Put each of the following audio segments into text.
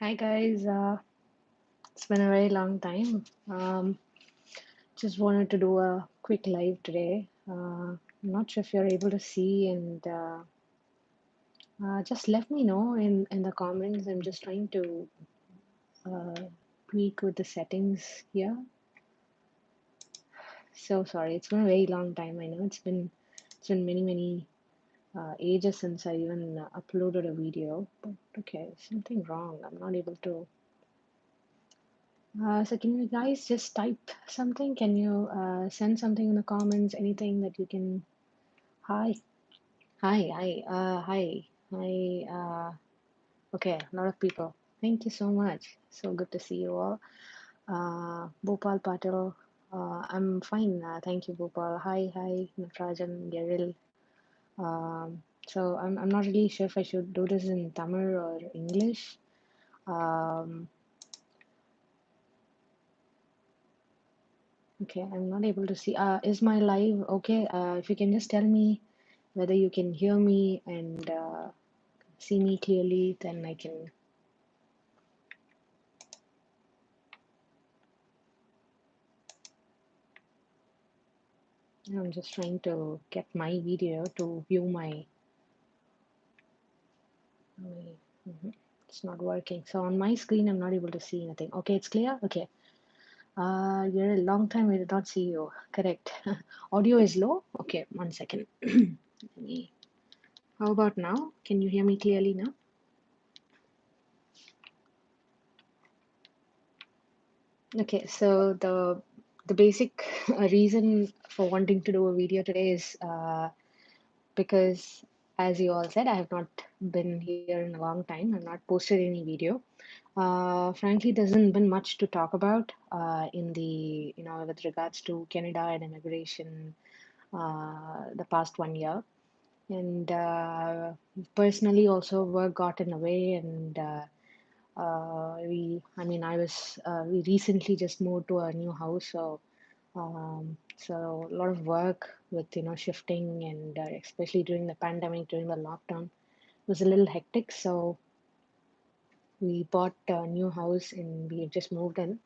Hi guys, it's been a very long time. Just wanted to do a quick live today. I'm not sure if you're able to see, and just let me know in the comments. I'm just trying to uh, tweak with the settings here. So sorry, it's been a very long time. I know it's been many ages since I even uploaded a video. But okay, something wrong. I'm not able to. So can you guys just type something? Can you send something in the comments? Anything that you can? Hi, hi. Okay, a lot of people. Thank you so much. So good to see you all. Bhopal Patil. I'm fine. Thank you, Bhopal. Hi, Natrajan, Geril. So I'm not really sure if I should do this in Tamil or English. Um, okay, I'm not able to see. Is my live okay? If you can just tell me whether you can hear me and see me clearly, then I can. I'm just trying to get my video to view my it's not working. So on my screen, I'm not able to see anything. Okay, it's clear. Okay. You're a long time I did not see you. Correct. Audio is low. Okay, 1 second. Let me. How about now? Can you hear me clearly now? Okay, so the basic reason for wanting to do a video today is because, as you all said, I have not been here in a long time. I've not posted any video. Frankly, there hasn't been much to talk about in the, with regards to Canada and immigration the past 1 year. And personally, also, work got in the way, and we recently just moved to a new house, so a lot of work with shifting and especially during the pandemic, during the lockdown, it was a little hectic. So we bought a new house and we have just moved in,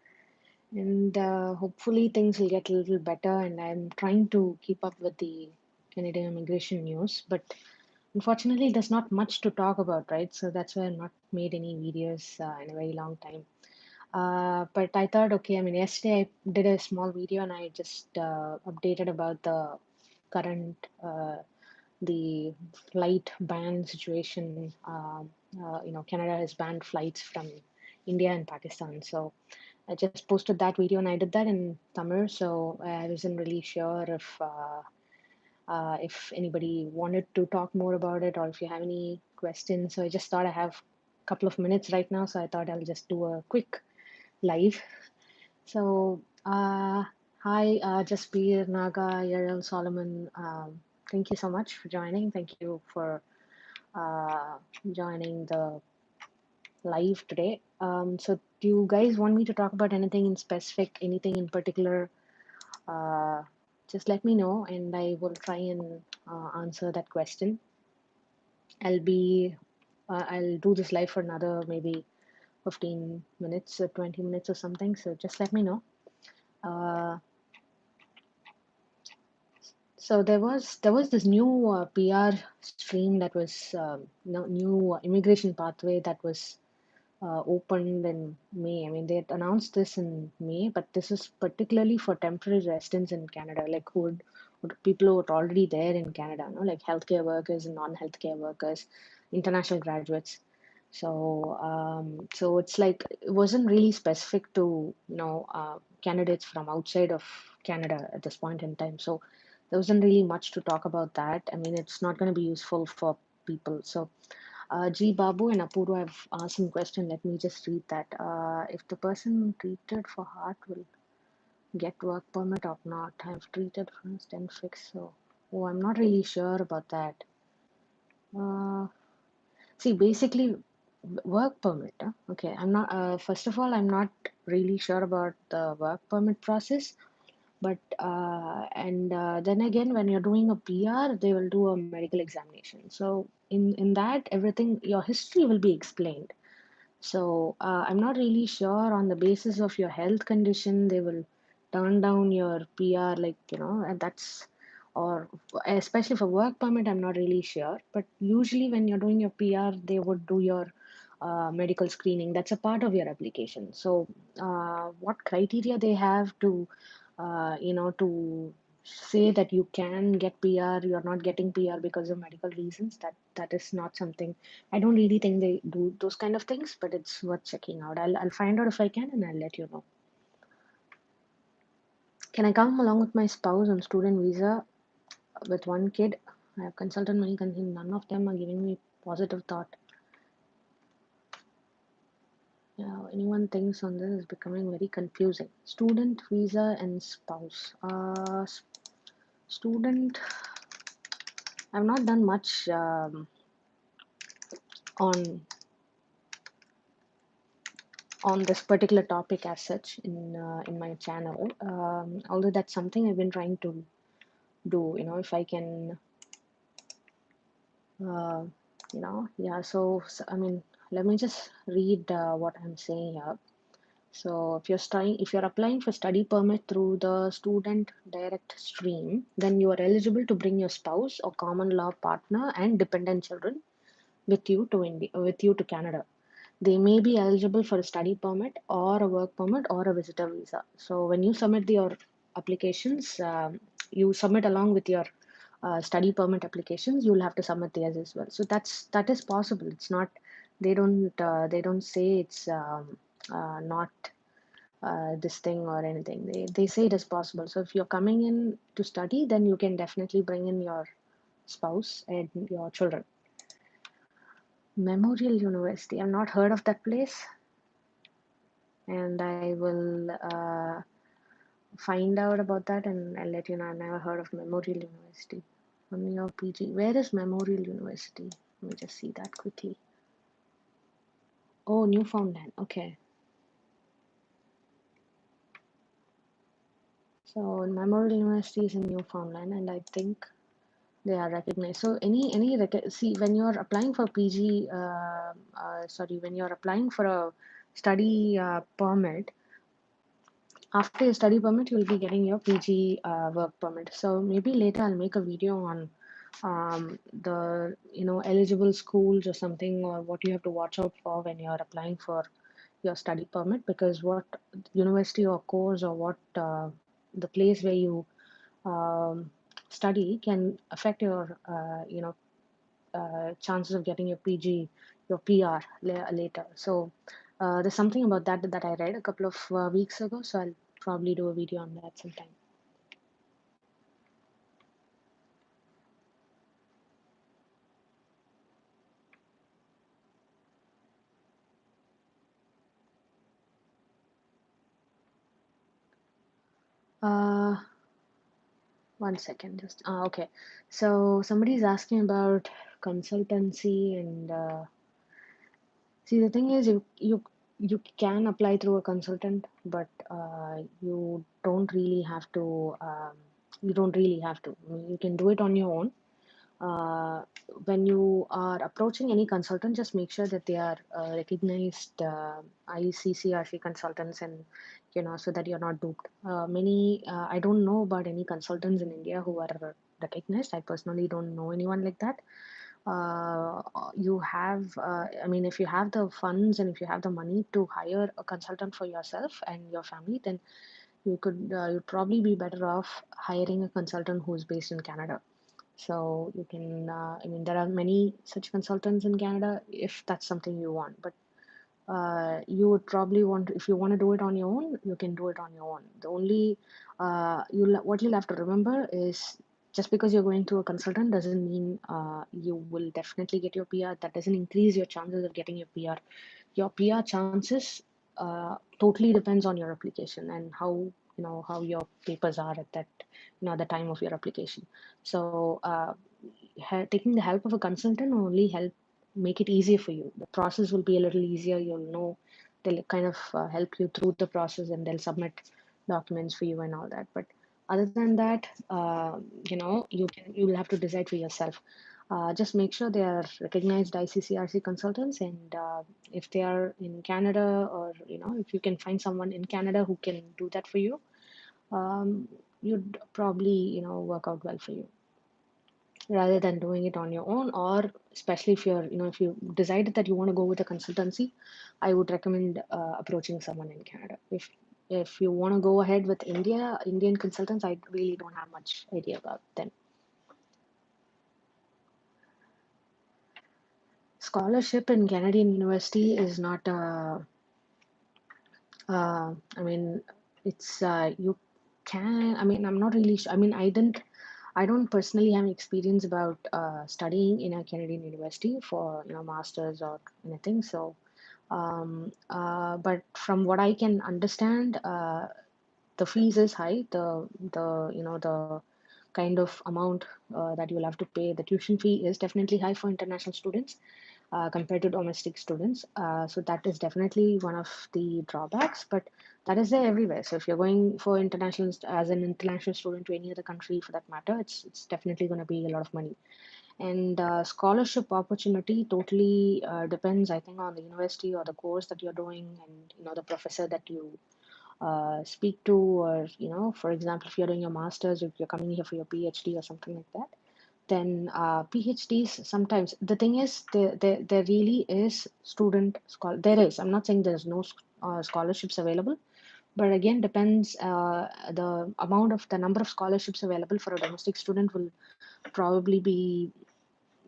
and hopefully things will get a little better. And I'm trying to keep up with the Canadian immigration news, but unfortunately, there's not much to talk about, right? So that's why I've not made any videos in a very long time. But I thought, okay, I mean, yesterday I did a small video and I just updated about the current, the flight ban situation. Canada has banned flights from India and Pakistan. So I just posted that video and I did that in Tamil. So I wasn't really sure if anybody wanted to talk more about it or if you have any questions. So I just thought I have a couple of minutes right now. So I thought I'll just do a quick live. So, hi, Jaspir, Naga, Yarel, Solomon. Thank you so much for joining. Thank you for uh, joining the live today. So, do you guys want me to talk about anything in specific, anything in particular? Uh, just let me know, and I will try and answer that question. I'll do this live for another maybe 15 minutes or 20 minutes or something. So just let me know. Uh, So there was this new PR stream that was new immigration pathway that was opened in May. I mean, they had announced this in May, but this is particularly for temporary residents in Canada, like who people who are already there in Canada, like healthcare workers and non-healthcare workers, international graduates. So it's like it wasn't really specific to candidates from outside of Canada at this point in time. So there wasn't really much to talk about that. I mean, it's not going to be useful for people. So G. Babu and Apurva have asked some question. Let me just read that. If the person treated for heart will get work permit or not, I've treated first and fixed. So, oh, I'm not really sure about that. Uh, See, basically, work permit. Okay, I'm not. First of all, I'm not really sure about the work permit process. But and then again, when you're doing a PR, they will do a medical examination. So in that, everything, your history will be explained. So I'm not really sure on the basis of your health condition, they will turn down your PR, like, and that's, or especially for work permit, I'm not really sure. But usually when you're doing your PR, they would do your medical screening. That's a part of your application. So what criteria they have to, to say that you can get PR, you're not getting PR because of medical reasons, that is not something. I don't really think they do those kind of things, but it's worth checking out. I'll find out if I can, and I'll let you know. Can I come along with my spouse on student visa with one kid? I have consulted many companies. None of them are giving me positive thought. Yeah, anyone thinks on this is becoming very confusing. Student visa and spouse. Student. I've not done much on this particular topic as such in my channel. Although that's something I've been trying to do. If I can, uh, yeah. So I mean, let me just read what I'm saying here. So if you're applying for study permit through the student direct stream, then you are eligible to bring your spouse or common law partner and dependent children with you to Canada. They may be eligible for a study permit or a work permit or a visitor visa. So when you submit your applications, you submit along with your study permit applications. You'll have to submit theirs as well. So that is possible. It's not. They don't say it's not this thing or anything. They say it is possible. So if you're coming in to study, then you can definitely bring in your spouse and your children. Memorial University. I've not heard of that place, and I will find out about that and I'll let you know. I've never heard of Memorial University. Only your PG. Where is Memorial University? Let me just see that quickly. Oh, Newfoundland. Okay. So Memorial University is in Newfoundland, and I think they are recognized. So see, when you're applying for PG, when you're applying for a study permit, after your study permit, you'll be getting your PG work permit. So maybe later I'll make a video on the eligible schools or something, or what you have to watch out for when you're applying for your study permit, because what university or course or what the place where you um, study can affect your chances of getting your PG, your PR later. So there's something about that I read a couple of weeks ago. So I'll probably do a video on that sometime. Uh, One second, just okay. So somebody's asking about consultancy and see, the thing is, you can apply through a consultant, but you don't really have to. You don't really have to. I mean, you can do it on your own. Uh, when you are approaching any consultant, just make sure that they are recognized ICCRC consultants, and so that you're not duped. I don't know about any consultants in India who are recognized. I personally don't know anyone like that. I mean, if you have the funds and if you have the money to hire a consultant for yourself and your family, then you'd probably be better off hiring a consultant who's based in Canada. So you can, I mean, there are many such consultants in Canada if that's something you want. But you would probably if you want to do it on your own, you can do it on your own. The only, what you'll have to remember is, just because you're going to a consultant doesn't mean you will definitely get your PR. That doesn't increase your chances of getting your PR. Your PR chances totally depends on your application and how your papers are at that the time of your application. So taking the help of a consultant will only make it easier for you. The process will be a little easier. You'll know they'll kind of help you through the process, and they'll submit documents for you and all that. But other than that, you'll have to decide for yourself. Just make sure they are recognized ICCRC consultants, and if they are in Canada, or if you can find someone in Canada who can do that for you, um, you'd probably work out well for you rather than doing it on your own. Or especially if if you decided that you want to go with a consultancy, I would recommend approaching someone in Canada. If you want to go ahead with Indian consultants, I really don't have much idea about them. Scholarship in Canadian university is not I mean, it's you can. I mean, I'm not really sure. I mean, I don't personally have experience about studying in a Canadian university for masters or anything. So, but from what I can understand, the fees is high. The kind of amount that you'll have to pay, the tuition fee is definitely high for international students compared to domestic students. So that is definitely one of the drawbacks, but that is there everywhere. So if you're going for international as an international student to any other country for that matter, it's definitely going to be a lot of money. And scholarship opportunity totally depends, I think, on the university or the course that you're doing, and the professor that you speak to, or for example, if you're doing your masters, if you're coming here for your PhD or something like that, then PhDs sometimes the thing is there really is there is, I'm not saying there's no scholarships available, but again depends, the number of scholarships available for a domestic student will probably be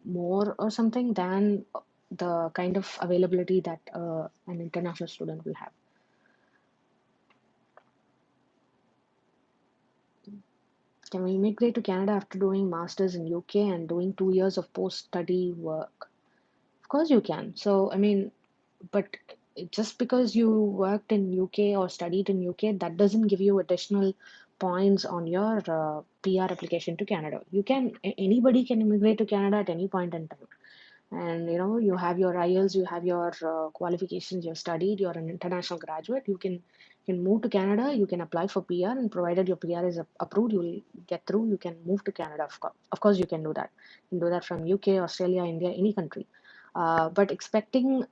more or something than the kind of availability that an international student will have. Can we immigrate to Canada after doing masters in UK and doing 2 years of post-study work? Of course you can. So, I mean, but just because you worked in UK or studied in UK, that doesn't give you additional points on your PR application to Canada. Anybody can immigrate to Canada at any point in time. And you have your IELTS, you have your qualifications, you've studied, you're an international graduate, you can move to Canada, you can apply for PR, and provided your PR is approved, you will get through, you can move to Canada. Of course you can do that. You can do that from UK, Australia, India, any country. But expecting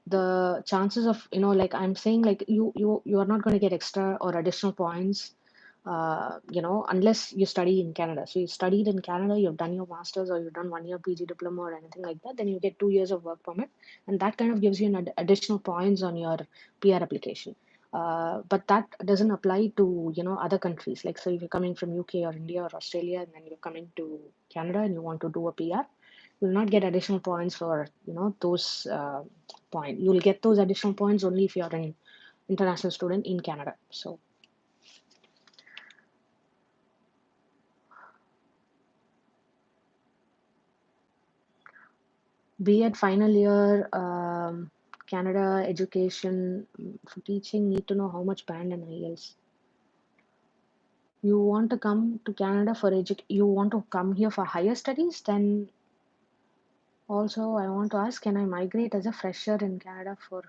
the chances of like I'm saying, like you are not going to get extra or additional points unless you study in Canada. So you studied in Canada, you've done your masters, or you've done 1 year PG diploma or anything like that, then you get 2 years of work permit, and that kind of gives you an additional points on your PR application. But that doesn't apply to other countries. Like, so if you're coming from UK or India or Australia, and then you're coming to Canada and you want to do a PR, you'll not get additional points for those point. You'll get those additional points only if you're an international student in Canada. So B.Ed final year, Canada education for teaching, need to know how much band and IELTS. You want to come to Canada for you want to come here for higher studies, then also I want to ask, can I migrate as a fresher in Canada for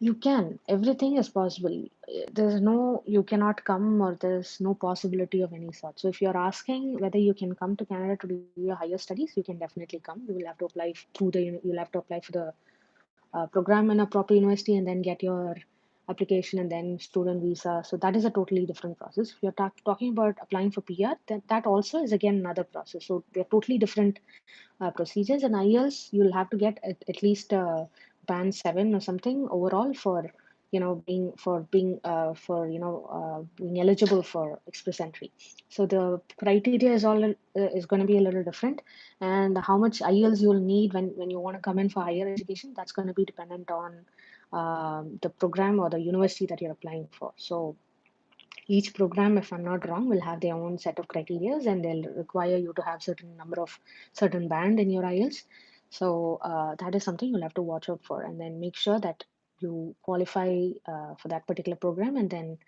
You can. Everything is possible. There's no, you cannot come, or there's no possibility of any sort. So if you're asking whether you can come to Canada to do your higher studies, you can definitely come. You will have to apply you'll have to apply for the program in a proper university, and then get your application, and then student visa. So that is a totally different process. If you're talking about applying for PR, that also is again another process. So they're totally different procedures. And IELTS, you'll have to get at least band 7 or something overall for being eligible for express entry. So the criteria is going to be a little different, and how much IELTS you'll need when you want to come in for higher education, that's going to be dependent on the program or the university that you're applying for. So each program, if I'm not wrong, will have their own set of criteria, and they'll require you to have certain band in your IELTS. So that is something you'll have to watch out for, and then make sure that you qualify for that particular program. And then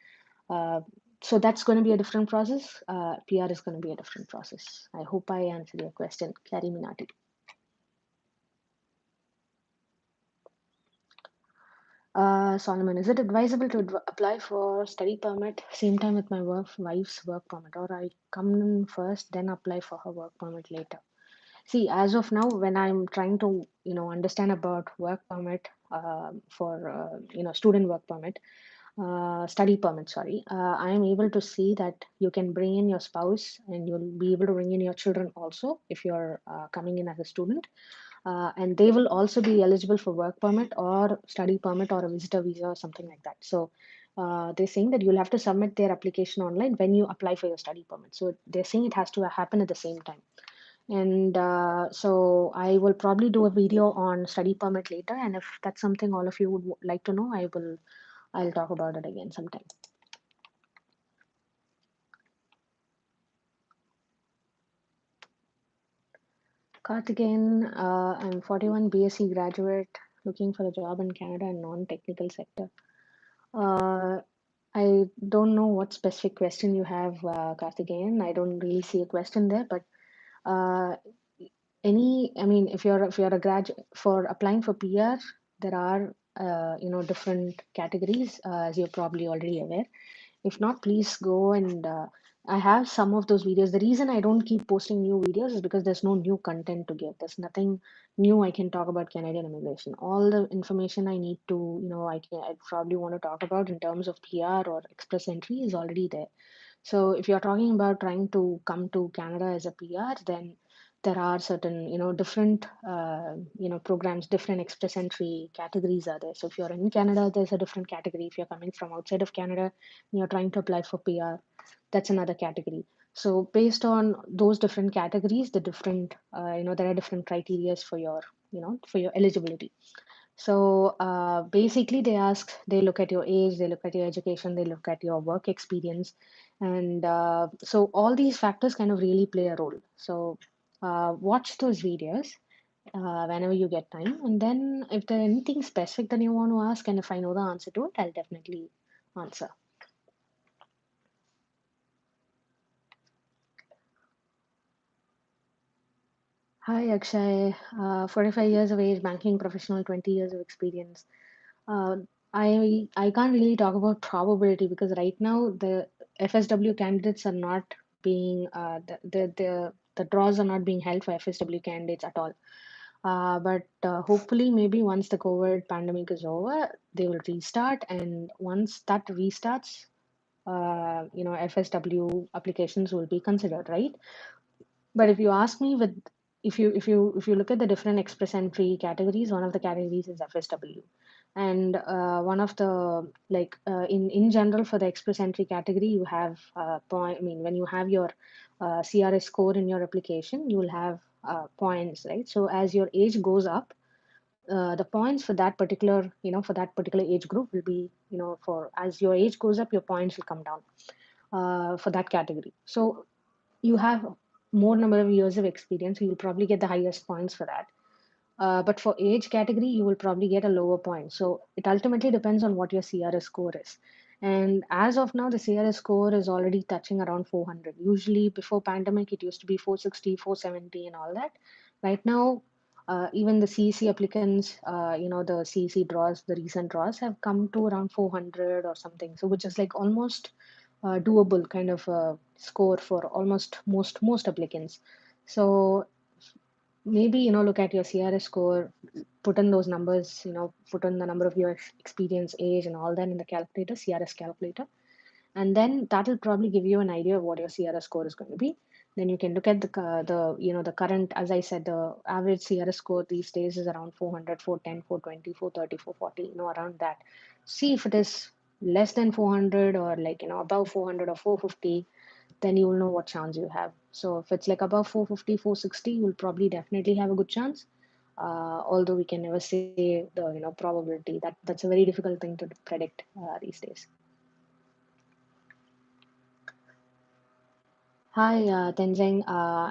uh, so that's going to be a different process. PR is going to be a different process. I hope I answered your question, Carrie Minati. Solomon, is it advisable to apply for study permit same time with my wife's work permit, or I come in first, then apply for her work permit later? See, as of now, when I'm trying to, understand about work permit for, student work permit, study permit, sorry, I am able to see that you can bring in your spouse and you'll be able to bring in your children also if you're coming in as a student. And they will also be eligible for work permit or study permit or a visitor visa or something like that. So they're saying that you'll have to submit their application online when you apply for your study permit. So they're saying it has to happen at the same time. And so I will probably do a video on study permit later. And if that's something all of you would like to know, I'll talk about it again sometime. Karthikeyan, I'm 41 BSc graduate looking for a job in Canada and non-technical sector. Uh, I don't know what specific question you have, Karthikeyan. I don't really see a question there, but uh, I mean, if you're a graduate for applying for PR, there are different categories, as you're probably already aware. If not, please go and I have some of those videos. The reason I don't keep posting new videos is because there's no new content to give. There's nothing new I can talk about Canadian immigration. All the information I need to, I probably want to talk about in terms of PR or express entry is already there. So if you're talking about trying to come to Canada as a PR, then there are certain, different, programs, different express entry categories are there. So if you're in Canada, there's a different category. If you're coming from outside of Canada and you're trying to apply for PR, that's another category. So based on those different categories, there are different criterias for for your eligibility. So basically, they look at your age, they look at your education, they look at your work experience. And so all these factors kind of really play a role. So watch those videos whenever you get time. And then if there's anything specific that you want to ask, and if I know the answer to it, I'll definitely answer. Hi, Akshay. 45 years of age, banking professional, 20 years of experience. Uh, I can't really talk about probability because right now the FSW candidates are not being the draws are not being held for FSW candidates at all. But hopefully, maybe once the COVID pandemic is over, they will restart, and once that restarts, FSW applications will be considered, right? But if you ask me, with if you look at the different express entry categories, one of the categories is FSW, and one of the in general for the express entry category, you have point. I mean, when you have your CRS score in your application, you will have points, right? So as your age goes up, the points for that particular for that particular age group will be for as your age goes up, your points will come down for that category. So you have more number of years of experience, so you'll probably get the highest points for that. But for age category, you will probably get a lower point. So it ultimately depends on what your CRS score is. And as of now, the CRS score is already touching around 400. Usually before pandemic, it used to be 460, 470 and all that. Right now, even the CEC applicants, the CEC draws, the recent draws have come to around 400 or something. So which is like almost doable kind of score for almost most applicants. So maybe look at your CRS score, put in those numbers, put in the number of years experience, age, and all that in the calculator, CRS calculator, and then that'll probably give you an idea of what your CRS score is going to be. Then you can look at the current, as I said, the average CRS score these days is around 400, 410, 420, 430, 440, around that. See if it is less than 400 or above 400 or 450, then you will know what chance you have. So if it's like above 450, 460, you'll probably definitely have a good chance. Although we can never say the probability. That's a very difficult thing to predict these days. Hi, Tenzing.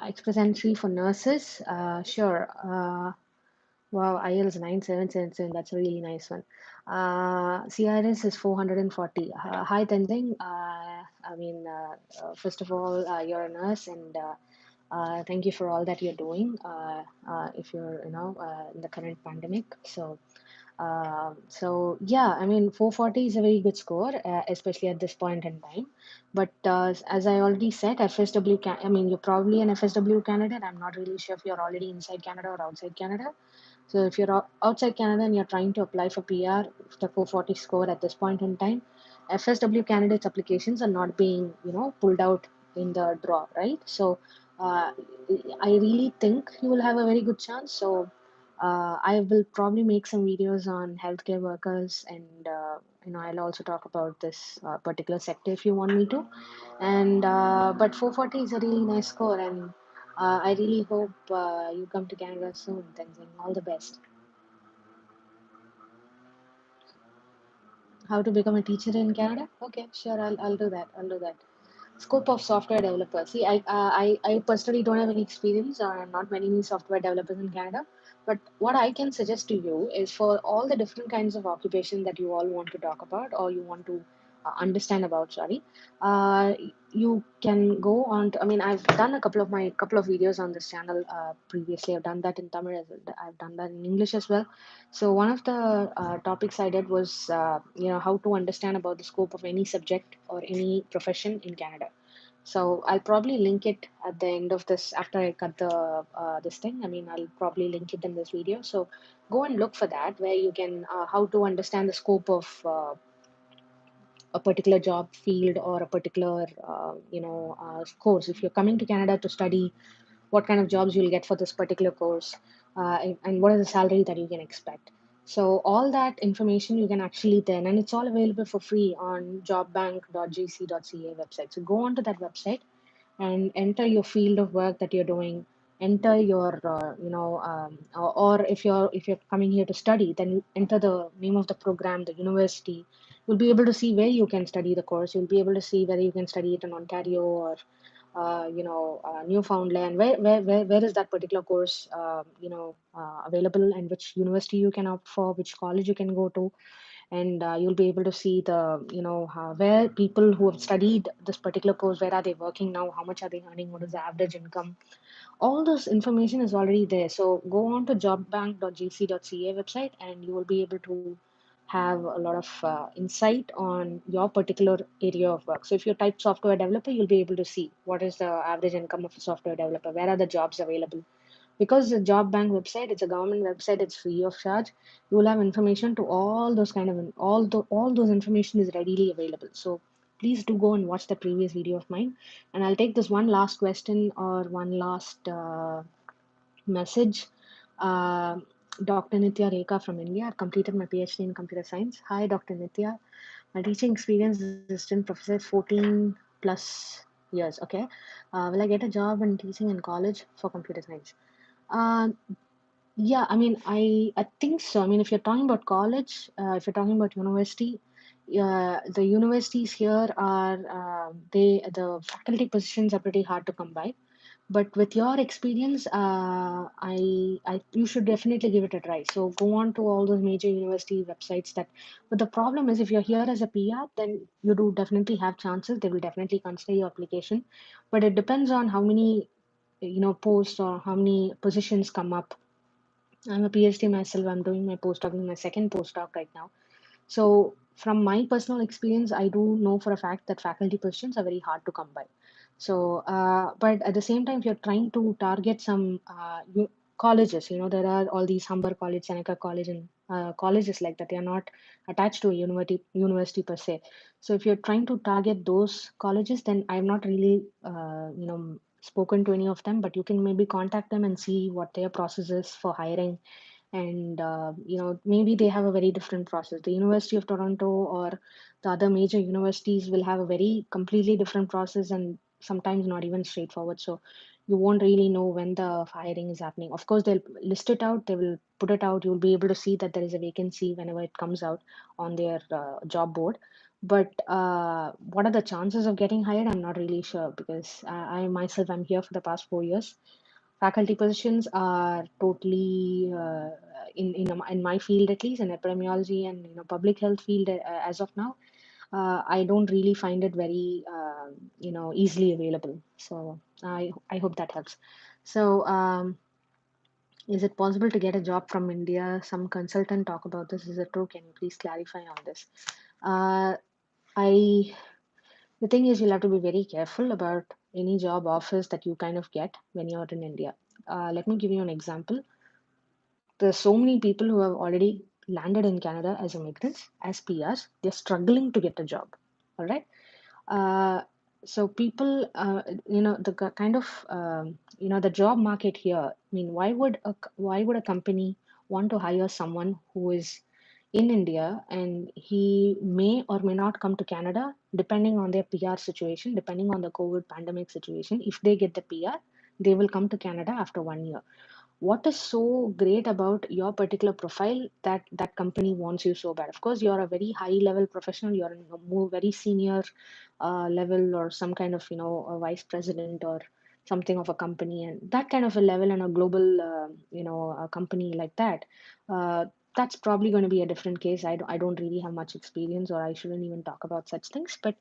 Express entry for nurses. Sure. Wow, IELTS 9777. That's a really nice one. CRS is 440. Hi, Tenzing. First of all, you're a nurse, and thank you for all that you're doing. If you're, in the current pandemic. So So yeah, I mean 440 is a very good score, especially at this point in time. But as I already said, I mean you're probably an FSW candidate. I'm not really sure if you're already inside Canada or outside Canada. So if you're outside Canada and you're trying to apply for PR, the 440 score at this point in time, FSW candidates applications are not being, pulled out in the draw, right? So uh, I really think you will have a very good chance. So I will probably make some videos on healthcare workers, and I'll also talk about this particular sector if you want me to. And but 440 is a really nice score, and I really hope you come to Canada soon. Tenzing, all the best. How to become a teacher in Canada? Okay, sure, I'll do that. I'll do that. Scope of software developer. See, I personally don't have any experience, or not many software developers in Canada. But what I can suggest to you is for all the different kinds of occupation that you all want to talk about, or you want to understand about, sorry, uh, you can go on to, I mean, I've done a couple of videos on this channel previously. I've done that in Tamil as well. I've done that in English as well. So one of the topics I did was, how to understand about the scope of any subject or any profession in Canada. So I'll probably link it at the end of this after I cut the this thing. I mean, I'll probably link it in this video. So go and look for that, where you can how to understand the scope of a particular job field or a particular course. If you're coming to Canada to study, what kind of jobs you'll get for this particular course, and what is the salary that you can expect. So all that information you can actually then, and it's all available for free on jobbank.gc.ca website. So go onto that website and enter your field of work that you're doing. Enter your or if you're coming here to study, then you enter the name of the program, the university. You'll be able to see where you can study the course. You'll be able to see whether you can study it in Ontario or Newfoundland. Where is that particular course available, and which university you can opt for, which college you can go to. And you'll be able to see the where people who have studied this particular course, where are they working now, how much are they earning, what is the average income. All this information is already there. So go on to jobbank.gc.ca website, and you will be able to have a lot of insight on your particular area of work. So if you type software developer, you'll be able to see what is the average income of a software developer, where are the jobs available. Because the job bank website, it's a government website, it's free of charge. You will have information to all those kind of all those information is readily available. So please do go and watch the previous video of mine. And I'll take this one last question, or one last message. uh, Dr. Nitya Rekha from India. I've completed my PhD in computer science. Hi, Dr. Nitya. My teaching experience is assistant professor, 14 plus years. Okay. Will I get a job in teaching in college for computer science? Uh, yeah, I mean, I think so. I mean, if you're talking about college, if you're talking about university, the universities here are the faculty positions are pretty hard to come by. But with your experience, I you should definitely give it a try. So go on to all those major university websites. But the problem is, if you're here as a PR, then you do definitely have chances. They will definitely consider your application, but it depends on how many posts or how many positions come up. I'm a PhD myself. I'm doing my postdoc, in my second postdoc right now. So, from my personal experience, I do know for a fact that faculty positions are very hard to come by. So, but at the same time, if you're trying to target some colleges, there are all these Humber College, Seneca College, and colleges like that. They are not attached to a university per se. So, if you're trying to target those colleges, then I'm not really, spoken to any of them, but you can maybe contact them and see what their process is for hiring. And maybe they have a very different process. The University of Toronto or the other major universities will have a very completely different process, and sometimes not even straightforward. So you won't really know when the hiring is happening. Of course, they'll list it out, they will put it out. You'll be able to see that there is a vacancy whenever it comes out on their job board. But what are the chances of getting hired? I'm not really sure, because I myself, I'm here for the past 4 years. Faculty positions are totally in my field, at least in epidemiology and public health field, as of now. I don't really find it very easily available. So I hope that helps. So Is it possible to get a job from India? Some consultant talk about this. Is it true? Can you please clarify on this? Uh, I The thing is, you'll have to be very careful about any job offers that you kind of get when you're in India. Let me give you an example. There's so many people who have already landed in Canada as immigrants, as PRs. They're struggling to get a job. All right. Uh, so people, the kind of, the job market here. I mean, why would a company want to hire someone who is in India and he may or may not come to Canada depending on their PR situation, depending on the COVID pandemic situation. If they get the PR, they will come to Canada after 1 year. What is so great about your particular profile that that company wants you so bad? Of course, you're a very high level professional, you're in a more very senior level, or some kind of a vice president or something of a company, and that kind of a level in a global a company like that. uh, that's probably going to be a different case. I don't really have much experience, or I shouldn't even talk about such things. But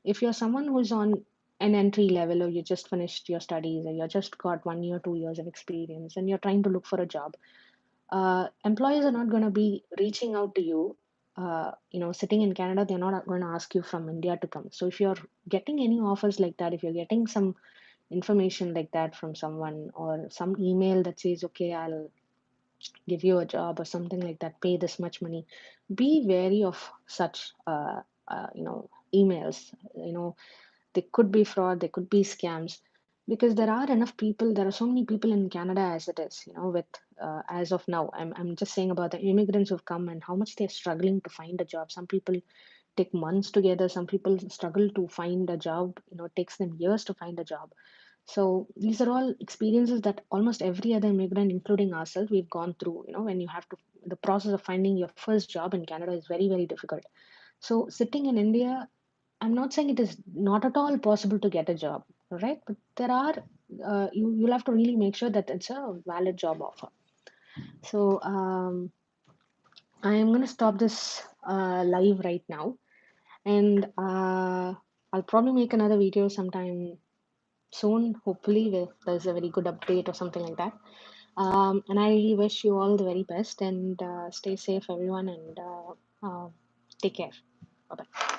if you're someone who's on an entry level, or you just finished your studies, or you just got 1 year 2 years of experience and you're trying to look for a job, employers are not going to be reaching out to you. Sitting in Canada, they're not going to ask you from India to come. So if you're getting any offers like that, if you're getting some information like that from someone, or some email that says, okay, I'll give you a job or something like that, pay this much money, be wary of such emails. They could be fraud, they could be scams, because there are enough people. There are so many people in Canada as it is. With as of now, I'm just saying about the immigrants who've come and how much they're struggling to find a job. Some people take months together. Some people struggle to find a job. It takes them years to find a job. So these are all experiences that almost every other immigrant, including ourselves, we've gone through. When you have to, the process of finding your first job in Canada is very, very difficult. So sitting in India, I'm not saying it is not at all possible to get a job, right? But there are, you'll have to really make sure that it's a valid job offer. So I am going to stop this live right now, and I'll probably make another video sometime soon, hopefully, where there's a very good update or something like that. And I really wish you all the very best, and stay safe, everyone, and take care. Bye bye.